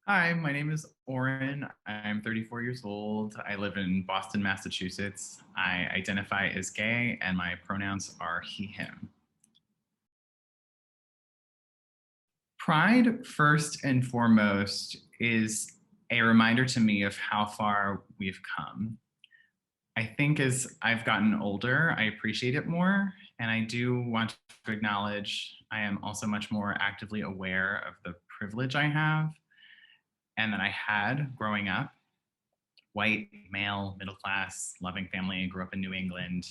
Hi, my name is Oren. I'm 34 years old. I live in Boston, Massachusetts. I identify as gay, and my pronouns are he, him. Pride, first and foremost, is a reminder to me of how far we've come. I think as I've gotten older, I appreciate it more. And I do want to acknowledge I am also much more actively aware of the privilege I have and that I had growing up. White, male, middle class, loving family, grew up in New England,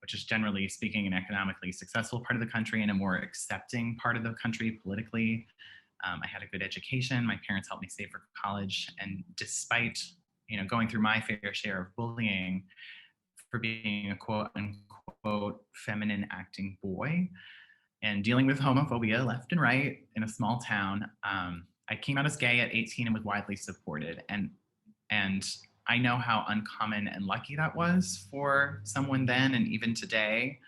which is generally speaking an economically successful part of the country and a more accepting part of the country politically. I had a good education. My parents helped me save for college, and despite going through my fair share of bullying for being a quote unquote feminine acting boy and dealing with homophobia left and right in a small town, I came out as gay at 18 and was widely supported. And I know how uncommon and lucky that was for someone then and even today.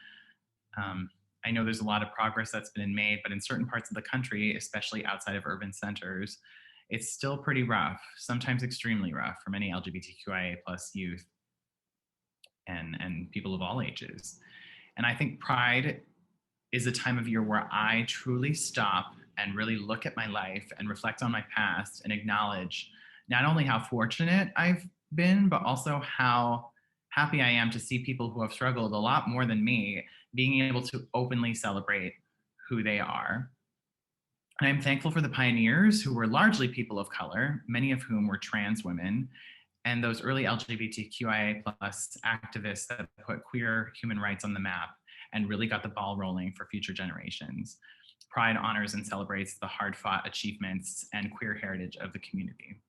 Um, I know there's a lot of progress that's been made, but in certain parts of the country, especially outside of urban centers, it's still pretty rough, sometimes extremely rough for many LGBTQIA plus youth and people of all ages. And I think Pride is a time of year where I truly stop and really look at my life and reflect on my past and acknowledge not only how fortunate I've been, but also how happy I am to see people who have struggled a lot more than me being able to openly celebrate who they are. And I'm thankful for the pioneers who were largely people of color, many of whom were trans women, and those early LGBTQIA plus activists that put queer human rights on the map and really got the ball rolling for future generations. Pride honors and celebrates the hard fought achievements and queer heritage of the community.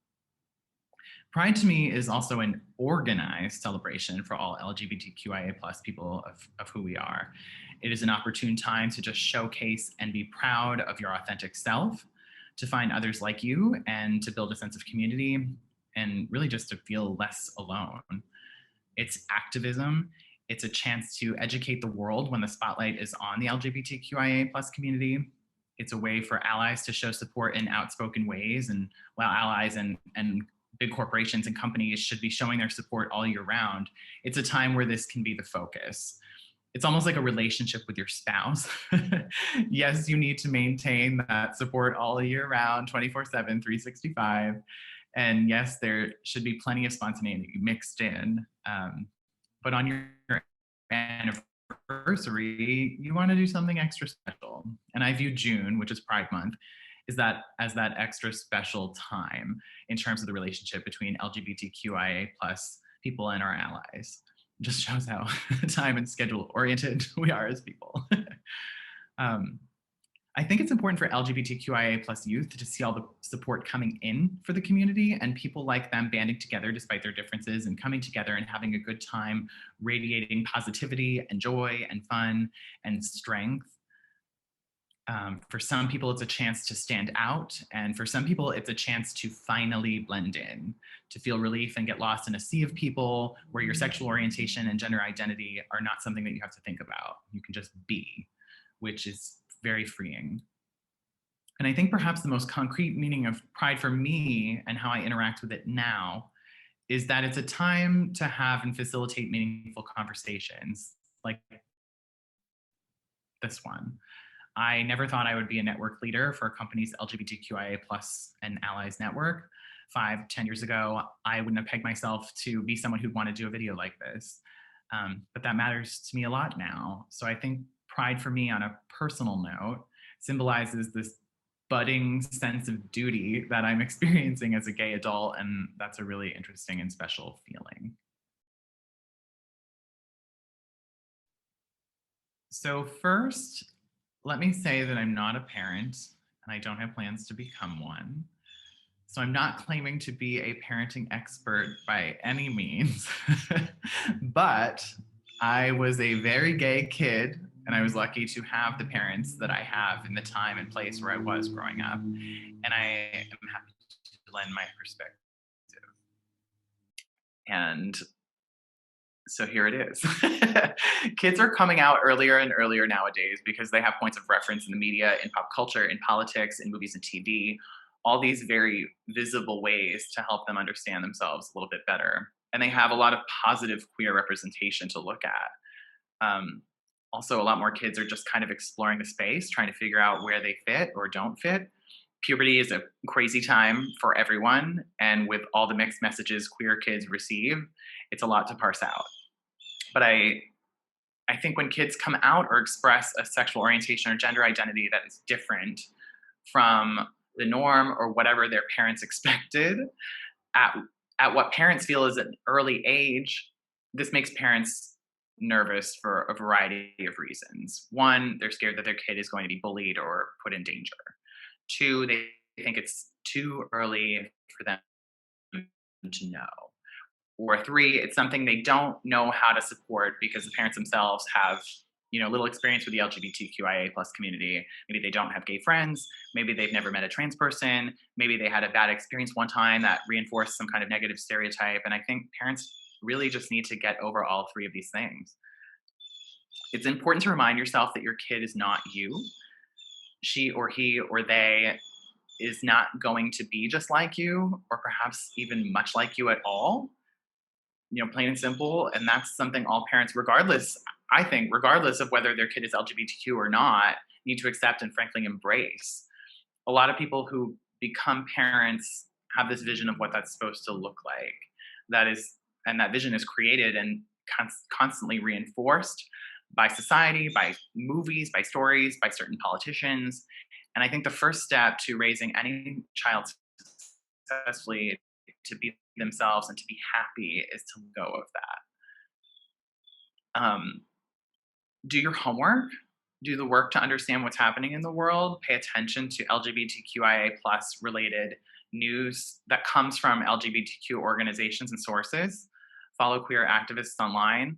Pride to me is also an organized celebration for all LGBTQIA plus people of who we are. It is an opportune time to just showcase and be proud of your authentic self, to find others like you, and to build a sense of community, and really just to feel less alone. It's activism. It's a chance to educate the world when the spotlight is on the LGBTQIA plus community. It's a way for allies to show support in outspoken ways. And while allies and big corporations and companies should be showing their support all year round, it's a time where this can be the focus. It's almost like a relationship with your spouse. Yes, you need to maintain that support all year round, 24/7, 365. And yes, there should be plenty of spontaneity mixed in. But on your anniversary, you want to do something extra special. And I view June, which is Pride Month, is that as that extra special time in terms of the relationship between LGBTQIA plus people and our allies. It just shows how time and schedule oriented we are as people. um, I think it's important for LGBTQIA plus youth to see all the support coming in for the community and people like them banding together despite their differences and coming together and having a good time, radiating positivity and joy and fun and strength. For some people, it's a chance to stand out. And for some people, it's a chance to finally blend in, to feel relief and get lost in a sea of people where your sexual orientation and gender identity are not something that you have to think about. You can just be, which is very freeing. And I think perhaps the most concrete meaning of Pride for me and how I interact with it now is that it's a time to have and facilitate meaningful conversations like this one. I never thought I would be a network leader for a company's LGBTQIA plus and allies network. 5, 10 years ago, I wouldn't have pegged myself to be someone who'd want to do a video like this. But that matters to me a lot now. So I think Pride for me on a personal note symbolizes this budding sense of duty that I'm experiencing as a gay adult. And that's a really interesting and special feeling. So, first, let me say that I'm not a parent and I don't have plans to become one. So, I'm not claiming to be a parenting expert by any means, but I was a very gay kid and I was lucky to have the parents that I have in the time and place where I was growing up. And I am happy to lend my perspective. And so here it is. Kids are coming out earlier and earlier nowadays because they have points of reference in the media, in pop culture, in politics, in movies and TV. all these very visible ways to help them understand themselves a little bit better. And they have a lot of positive queer representation to look at. Also, a lot more kids are just kind of exploring the space, trying to figure out where they fit or don't fit. Puberty is a crazy time for everyone. And with all the mixed messages queer kids receive, it's a lot to parse out. But I think when kids come out or express a sexual orientation or gender identity that is different from the norm or whatever their parents expected at, at what parents feel is an early age, this makes parents nervous for a variety of reasons. One, they're scared that their kid is going to be bullied or put in danger. Two, they think it's too early for them to know. Or three, it's something they don't know how to support because the parents themselves have, little experience with the LGBTQIA plus community. Maybe they don't have gay friends. Maybe they've never met a trans person. Maybe they had a bad experience one time that reinforced some kind of negative stereotype. And I think parents really just need to get over all three of these things. It's important to remind yourself that your kid is not you. She or he or they is not going to be just like you, or perhaps even much like you at all. Plain and simple. And that's something all parents, regardless of whether their kid is LGBTQ or not, need to accept and frankly embrace. A lot of people who become parents have this vision of what that's supposed to look like. And that vision is created and constantly reinforced by society, by movies, by stories, by certain politicians. And I think the first step to raising any child successfully to be themselves and to be happy is to let go of that. Do your homework, do the work to understand what's happening in the world, pay attention to LGBTQIA plus related news that comes from LGBTQ organizations and sources, follow queer activists online.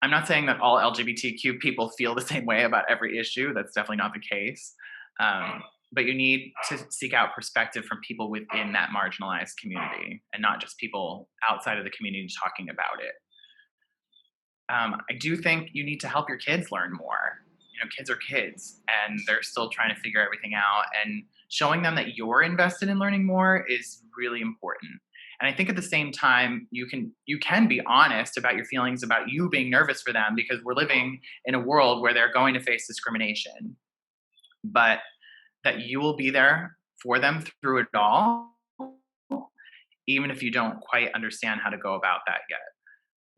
I'm not saying that all LGBTQ people feel the same way about every issue. That's definitely not the case. But you need to seek out perspective from people within that marginalized community and not just people outside of the community talking about it. I do think you need to help your kids learn more. Kids are kids and they're still trying to figure everything out, and showing them that you're invested in learning more is really important. And I think at the same time, you can be honest about your feelings about you being nervous for them, because we're living in a world where they're going to face discrimination. But that you will be there for them through it all, even if you don't quite understand how to go about that yet.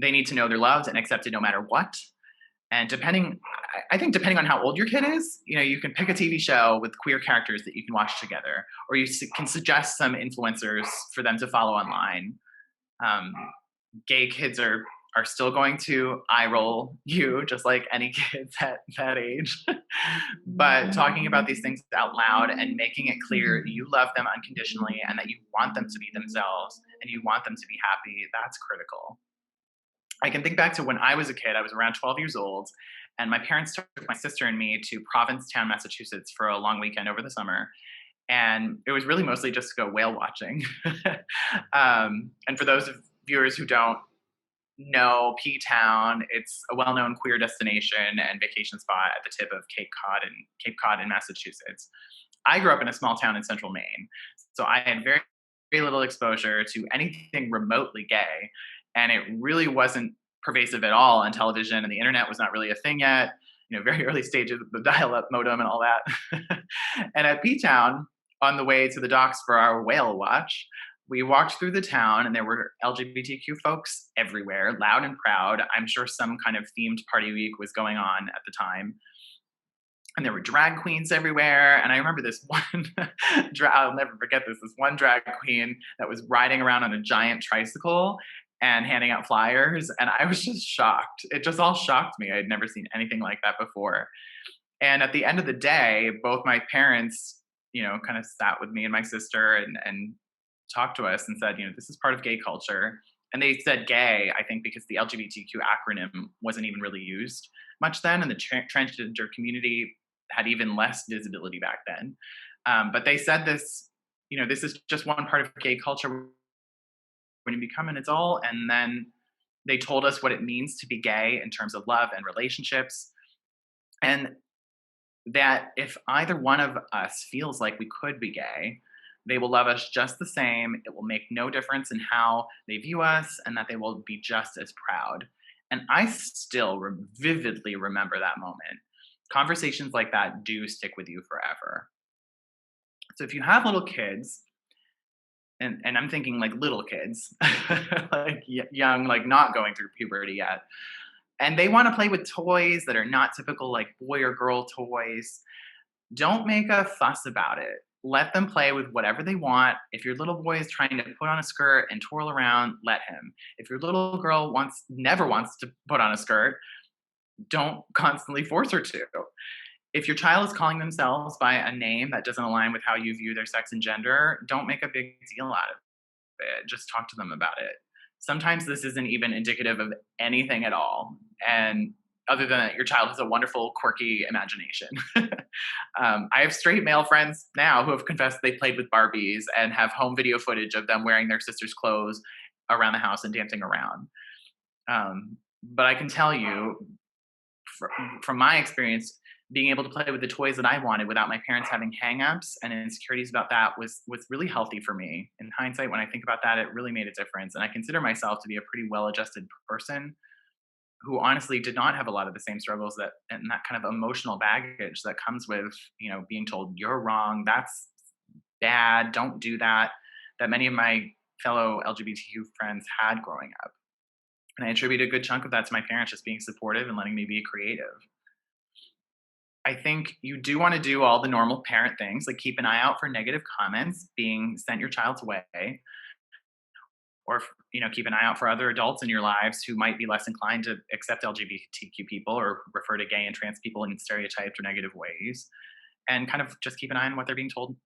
They need to know they're loved and accepted no matter what. And depending on how old your kid is, you can pick a TV show with queer characters that you can watch together, or you can suggest some influencers for them to follow online. Gay kids are still going to eye roll you, just like any kids at that age. But talking about these things out loud and making it clear you love them unconditionally and that you want them to be themselves and you want them to be happy, that's critical. I can think back to when I was a kid. I was around 12 years old, and my parents took my sister and me to Provincetown, Massachusetts for a long weekend over the summer. And it was really mostly just to go whale watching. And for those of viewers who don't know P-Town, it's a well-known queer destination and vacation spot at the tip of Cape Cod in Massachusetts. I grew up in a small town in central Maine, so I had very, very little exposure to anything remotely gay. And it really wasn't pervasive at all on television, and the internet was not really a thing yet. Very early stages of the dial-up modem and all that. And at P-Town, on the way to the docks for our whale watch, we walked through the town and there were LGBTQ folks everywhere, loud and proud. I'm sure some kind of themed party week was going on at the time. And there were drag queens everywhere. And I remember this one, I'll never forget this one drag queen that was riding around on a giant tricycle and handing out flyers. And I was just shocked. It just all shocked me. I had never seen anything like that before. And at the end of the day, both my parents, kind of sat with me and my sister and talked to us and said, this is part of gay culture. And they said gay, I think, because the LGBTQ acronym wasn't even really used much then. And the transgender community had even less visibility back then. But they said this, this is just one part of gay culture when you become an adult. And then they told us what it means to be gay in terms of love and relationships. And that if either one of us feels like we could be gay, They will love us just the same. It will make no difference in how they view us, and that they will be just as proud. And I still vividly remember that moment. Conversations like that do stick with you forever. So if you have little kids, and I'm thinking like little kids, like young, like not going through puberty yet, and they want to play with toys that are not typical like boy or girl toys, don't make a fuss about it. Let them play with whatever they want. If your little boy is trying to put on a skirt and twirl around, let him. If your little girl never wants to put on a skirt, don't constantly force her to. If your child is calling themselves by a name that doesn't align with how you view their sex and gender, don't make a big deal out of it. Just talk to them about it. Sometimes this isn't even indicative of anything at all. And other than that, your child has a wonderful, quirky imagination. I have straight male friends now who have confessed they played with Barbies and have home video footage of them wearing their sister's clothes around the house and dancing around. But I can tell you, from my experience, being able to play with the toys that I wanted without my parents having hangups and insecurities about that was really healthy for me. In hindsight, when I think about that, it really made a difference. And I consider myself to be a pretty well-adjusted person who honestly did not have a lot of the same struggles and that kind of emotional baggage that comes with, being told you're wrong, that's bad, don't do that, that many of my fellow LGBTQ friends had growing up. And I attribute a good chunk of that to my parents just being supportive and letting me be creative. I think you do want to do all the normal parent things, like keep an eye out for negative comments being sent your child's way, or keep an eye out for other adults in your lives who might be less inclined to accept LGBTQ people or refer to gay and trans people in stereotyped or negative ways, and kind of just keep an eye on what they're being told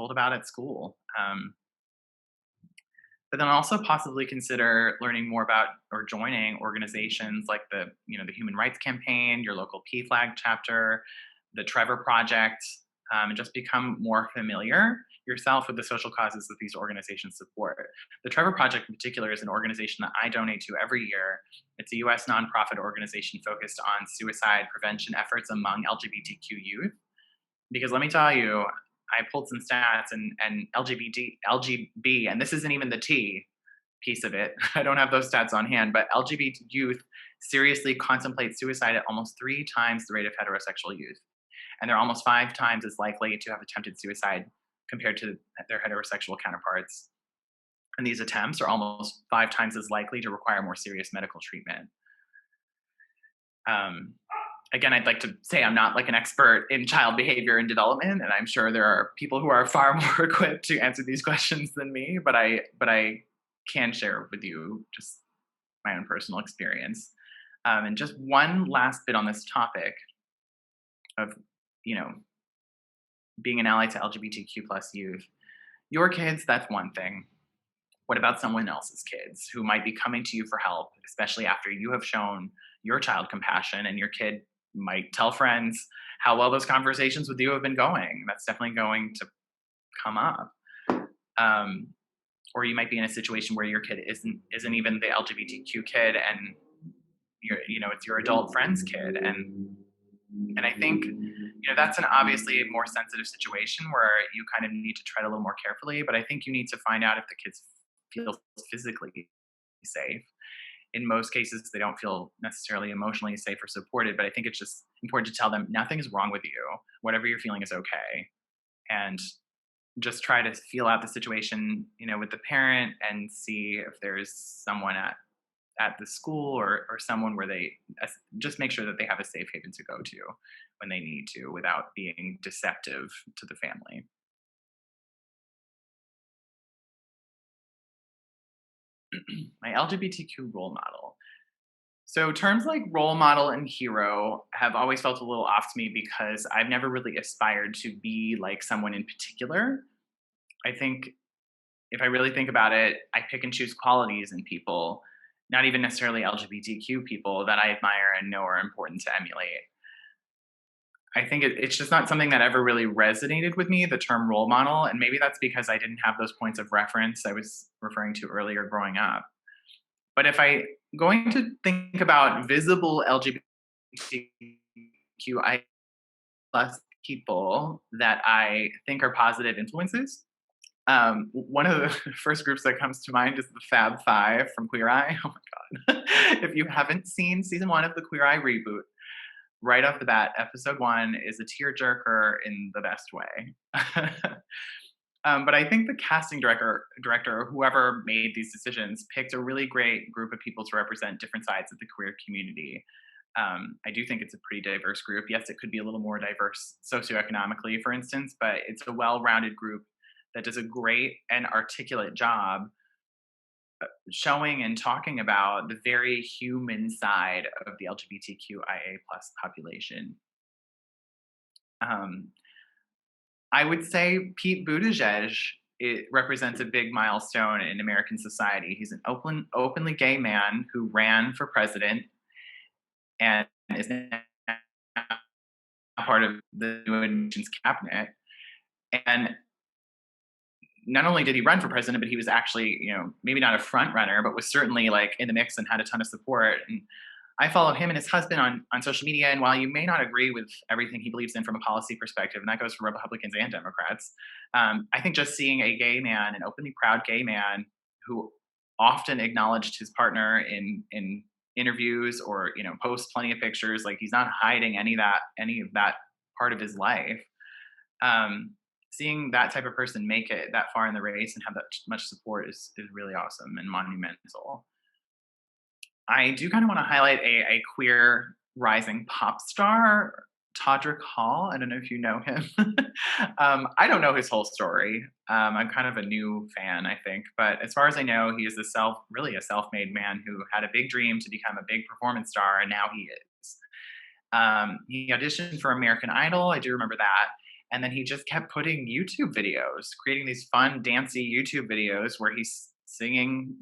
about at school. But then also possibly consider learning more about or joining organizations like the Human Rights Campaign, your local PFLAG chapter, the Trevor Project, and just become more familiar yourself with the social causes that these organizations support. The Trevor Project in particular is an organization that I donate to every year. It's a US nonprofit organization focused on suicide prevention efforts among LGBTQ youth. Because let me tell you, I pulled some stats and LGB, and this isn't even the T piece of it. I don't have those stats on hand, but LGBT youth seriously contemplate suicide at almost 3 times the rate of heterosexual youth. And they're almost 5 times as likely to have attempted suicide compared to their heterosexual counterparts. And these attempts are almost 5 times as likely to require more serious medical treatment. Again, I'd like to say I'm not like an expert in child behavior and development, and I'm sure there are people who are far more equipped to answer these questions than me, but I can share with you just my own personal experience. And just one last bit on this topic of, being an ally to LGBTQ plus youth. Your kids, that's one thing. What about someone else's kids who might be coming to you for help, especially after you have shown your child compassion, and your kid might tell friends how well those conversations with you have been going? That's definitely going to come up. Or you might be in a situation where your kid isn't even the LGBTQ kid, and it's your adult friend's kid, and I think that's an obviously more sensitive situation where you kind of need to tread a little more carefully. But I think you need to find out if the kids feel physically safe. In most cases, they don't feel necessarily emotionally safe or supported, but I think it's just important to tell them nothing is wrong with you. Whatever you're feeling is okay. And just try to feel out the situation, with the parent, and see if there's someone at the school or someone where they just make sure that they have a safe haven to go to when they need to without being deceptive to the family. My LGBTQ role model. So terms like role model and hero have always felt a little off to me because I've never really aspired to be like someone in particular. I think if I really think about it, I pick and choose qualities in people, not even necessarily LGBTQ people, that I admire and know are important to emulate. I think it's just not something that ever really resonated with me, the term role model. And maybe that's because I didn't have those points of reference I was referring to earlier growing up. But if I going to think about visible LGBTQI plus people that I think are positive influences, One of the first groups that comes to mind is the Fab Five from Queer Eye. Oh my god! If you haven't seen season one of the Queer Eye reboot, right off the bat, episode one is a tearjerker in the best way. But I think the casting director, or whoever made these decisions, picked a really great group of people to represent different sides of the queer community. I do think it's a pretty diverse group. Yes, it could be a little more diverse socioeconomically, for instance, but it's a well-rounded group that does a great and articulate job showing and talking about the very human side of the LGBTQIA plus population. Um, I would say Pete Buttigieg, it represents a big milestone in American society. He's an openly gay man who ran for president and is now part of the new administration's cabinet. And not only did he run for president, but he was actually, maybe not a front runner, but was certainly like in the mix and had a ton of support. And I follow him and his husband on social media. And while you may not agree with everything he believes in from a policy perspective, and that goes for Republicans and Democrats, I think just seeing a gay man, an openly proud gay man who often acknowledged his partner in interviews or posts plenty of pictures, like he's not hiding any of that part of his life. Seeing that type of person make it that far in the race and have that much support is really awesome and monumental. I do kind of want to highlight a queer rising pop star, Todrick Hall. I don't know if you know him. I don't know his whole story. I'm kind of a new fan, I think. But as far as I know, he is really a self-made man who had a big dream to become a big performance star, and now he is. He auditioned for American Idol. I do remember that. And then he just kept putting YouTube videos, creating these fun, dancey YouTube videos where he's singing,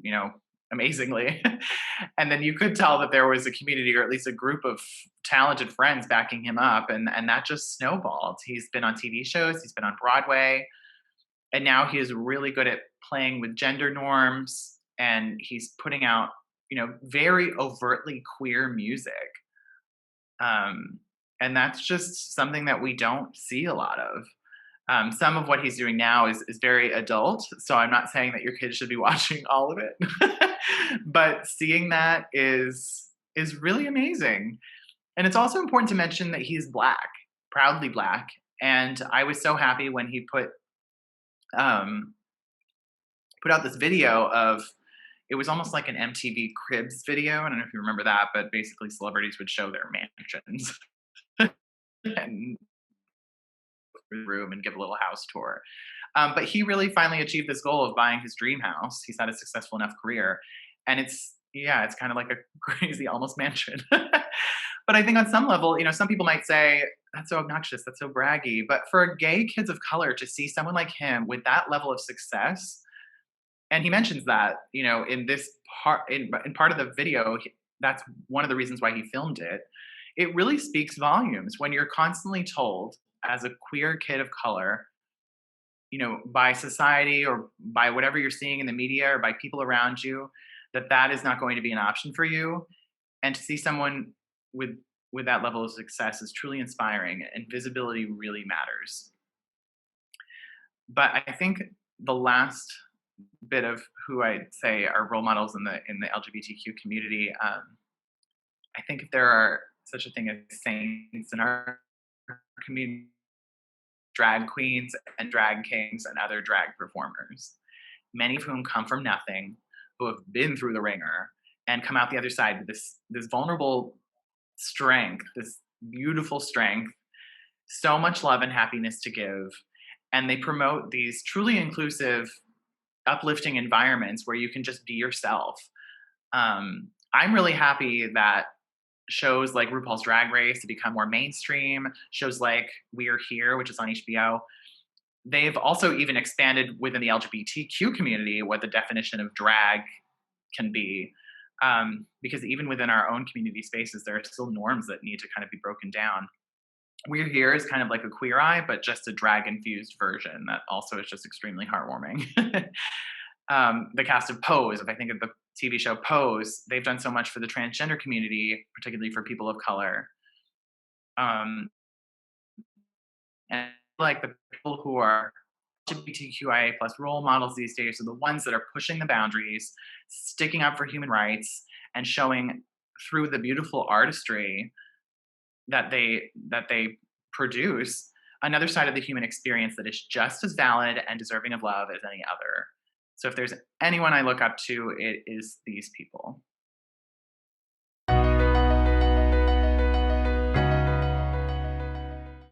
amazingly. And then you could tell that there was a community or at least a group of talented friends backing him up. And that just snowballed. He's been on TV shows, he's been on Broadway, and now he is really good at playing with gender norms. And he's putting out, very overtly queer music. And that's just something that we don't see a lot of. Some of what he's doing now is very adult, so I'm not saying that your kids should be watching all of it, but seeing that is really amazing. And it's also important to mention that he's Black, proudly Black, and I was so happy when he um, put out this video of, it was almost like an MTV Cribs video. I don't know if you remember that, but basically celebrities would show their mansions and room and give a little house tour. But he really finally achieved this goal of buying his dream house. He's had a successful enough career, and it's kind of like a crazy almost mansion. But I think on some level, some people might say that's so obnoxious, that's so braggy. But for gay kids of color to see someone like him with that level of success, and he mentions that, in this in part of the video, that's one of the reasons why he filmed it. It really speaks volumes when you're constantly told as a queer kid of color, by society or by whatever you're seeing in the media or by people around you, that is not going to be an option for you. And to see someone with that level of success is truly inspiring, and visibility really matters. But I think the last bit of who I'd say are role models in the LGBTQ community, I think if there are such a thing as saints in our community, drag queens and drag kings and other drag performers, many of whom come from nothing, who have been through the ringer and come out the other side with this vulnerable strength, this beautiful strength, so much love and happiness to give. And they promote these truly inclusive, uplifting environments where you can just be yourself. I'm really happy that shows like RuPaul's Drag Race to become more mainstream, shows like We're Here, which is on HBO. They've also even expanded within the LGBTQ community what the definition of drag can be. Because even within our own community spaces, there are still norms that need to kind of be broken down. We're Here is kind of like a Queer Eye, but just a drag-infused version that also is just extremely heartwarming. The cast of Pose, if I think of the TV show Pose, they've done so much for the transgender community, particularly for people of color. And like the people who are LGBTQIA plus role models these days are the ones that are pushing the boundaries, sticking up for human rights, and showing through the beautiful artistry that they produce another side of the human experience that is just as valid and deserving of love as any other. So if there's anyone I look up to, it is these people.